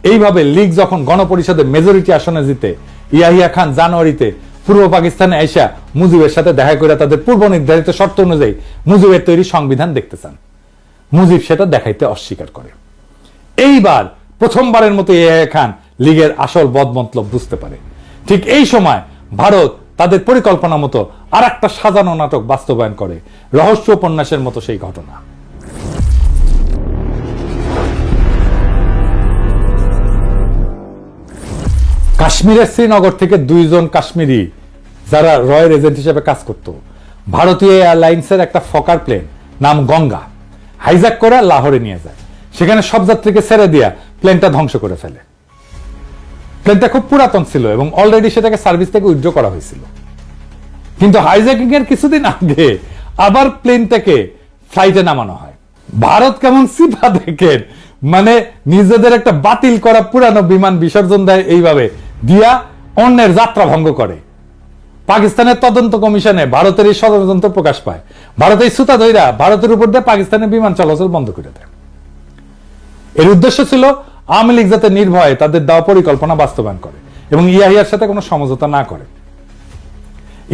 এইভাবে লীগ যখন গণপরিষদে মেজরিটি আসনে জিতে, ইয়াহিয়া খান জানুয়ারিতে পূর্ব পাকিস্তানে আইসা মুজিবের সাথে দেখা করে তাদের পূর্ব নির্ধারিত শর্ত অনুযায়ী মুজিবের তৈরি সংবিধান দেখতে চান। মুজিব সেটা দেখাইতে অস্বীকার করে। এইবার প্রথমবারের মতো ইয়াহিয়া খান লীগের আসল বদমতলব বুঝতে পারে। ঠিক এই সময় ভারত তাদের পরিকল্পনা মতো আর একটা সাজানো নাটক বাস্তবায়ন করে, রহস্য উপন্যাসের মতো সেই ঘটনা। কাশ্মীরের শ্রীনগর থেকে দুইজন কাশ্মীরি যারা রয়ের এজেন্ট হিসেবে কাজ করত, ভারতীয় এয়ারলাইন্সের একটা ফকার প্লেন নাম গঙ্গা হাইজ্যাক করে লাহোরে নিয়ে যায়। সেখানে সব যাত্রীকে ছেড়ে দিয়া প্লেনটা ধ্বংস করে ফেলে। প্লেনটা খুব পুরাতন ছিল এবং অলরেডি সেটাকে সার্ভিস থেকে উইথড্র করা হয়েছিল। কিন্তু হাইজ্যাকিং এর কিছুদিন আগে আবার প্লেনটাকে ফ্লাইটে নামানো হয়। ভারত কেমন সিপা দেখেন, মানে নিজেদের একটা বাতিল করা পুরানো বিমান বিসর্জন দেয় এইভাবে দিয়া অন্যের যাত্রা ভঙ্গ করে। পাকিস্তানের তদন্ত কমিশনে ভারতের এই ষড়যন্ত্র প্রকাশ পায়। ভারত এই সুতা ধইরা ভারতের উপর দিয়ে পাকিস্তানের বিমান চলাচল বন্ধ করে দেয়। এর উদ্দেশ্য ছিল আওয়ামী লীগ যাতে নির্ভয়ে তাদের দেওয়া পরিকল্পনা বাস্তবায়ন করে এবং ইয়াহিয়ার সাথে কোনো সমঝোতা না করে।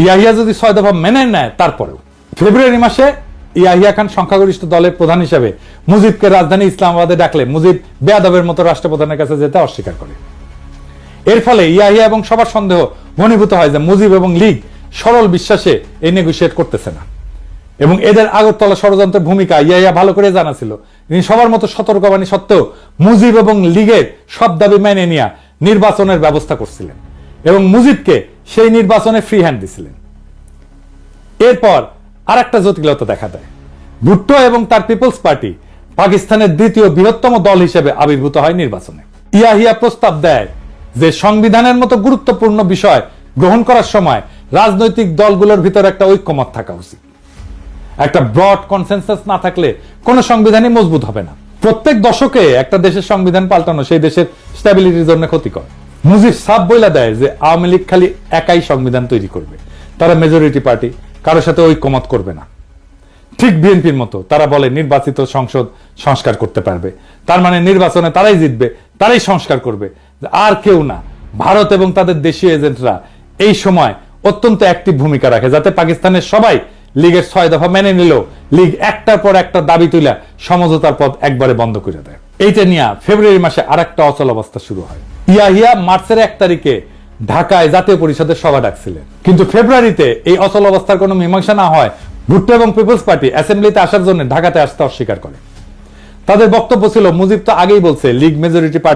ইয়াহিয়া যদি 6 দফা মেনে নেয়, তারপরেও ফেব্রুয়ারি মাসে ইয়াহিয়া খান সংখ্যাগরিষ্ঠ দলের প্রধান হিসেবে মুজিবকে রাজধানী ইসলামাবাদে ডাকলে মুজিব বেয়াদবের মতো রাষ্ট্রপ্রধানের কাছে যেতে অস্বীকার করে। এর ফলে ইয়াহিয়া এবং সবার সন্দেহ ঘনীভূত হয় যে মুজিব এবং লীগ সরল বিশ্বাসে এই নেগোশিয়েট করতেছে না এবং এদের আগরতলা ষড়যন্ত্রের ভূমিকা ইয়াহিয়া ভালো করে জানা ছিল। তিনি সবার মতো সতর্কবাণী সত্ত্বেও মুজিব এবং লীগের সব দাবি মেনে নিয়ে নির্বাচনের ব্যবস্থা করছিলেন এবং মুজিবকে সেই নির্বাচনে ফ্রি হ্যান্ড দিছিলেন। এরপর আর একটা জটিলতা দেখা দেয়। ভুট্টো এবং তার পিপলস পার্টি পাকিস্তানের দ্বিতীয় বৃহত্তম দল হিসেবে আবির্ভূত হয় নির্বাচনে। ইয়াহিয়া প্রস্তাব দেয় যে সংবিধানের মতো গুরুত্বপূর্ণ বিষয় গ্রহণ করার সময় রাজনৈতিক দলগুলোর ভিতরে একটা ঐক্যমত থাকা উচিত। একটা ব্রড কনসেনসাস না থাকলে কোনো সংবিধানই মজবুত হবে না। প্রত্যেক দশকে একটা দেশের সংবিধান পাল্টানো সেই দেশের স্ট্যাবিলিটির জন্য ক্ষতিকর। মুজিব সাফ বইলা দেয় যে আওয়ামী লীগ খালি একাই সংবিধান তৈরি করবে, তারা মেজরিটি পার্টি, কারোর সাথে ঐক্যমত করবে না। ঠিক বিএনপির মতো তারা বলে নির্বাচিত সংসদ সংস্কার করতে পারবে, তার মানে নির্বাচনে তারাই জিতবে, তারাই সংস্কার করবে, আর কেউ না। ভারত এবং তাদের দেশীয় এজেন্টরা এই সময় অত্যন্ত অ্যাক্টিভ ভূমিকা রাখে যাতে পাকিস্তানের সবাই লীগের 6 দফা মেনে নিলেও লীগ একটার পর একটা দাবি তুলে সমঝোতার পথ একবারে বন্ধ করে দেয়। এইটা নিয়ে ফেব্রুয়ারি মাসে আর একটা অচল অবস্থা শুরু হয়। ইয়াহিয়া মার্চের 1 তারিখে ঢাকায় জাতীয় পরিষদের সভা ডাকছিলেন, কিন্তু ফেব্রুয়ারিতে এই অচল অবস্থার কোনো মীমাংসা না হয় ভুট্টো এবং পিপলস পার্টি অ্যাসেম্বলিতে আসার জন্য ঢাকাতে আসতে অস্বীকার করে। তাদের বক্তব্য ছিল মুজিব তো আগেই বলছে লীগ মেজরিটি পার্টি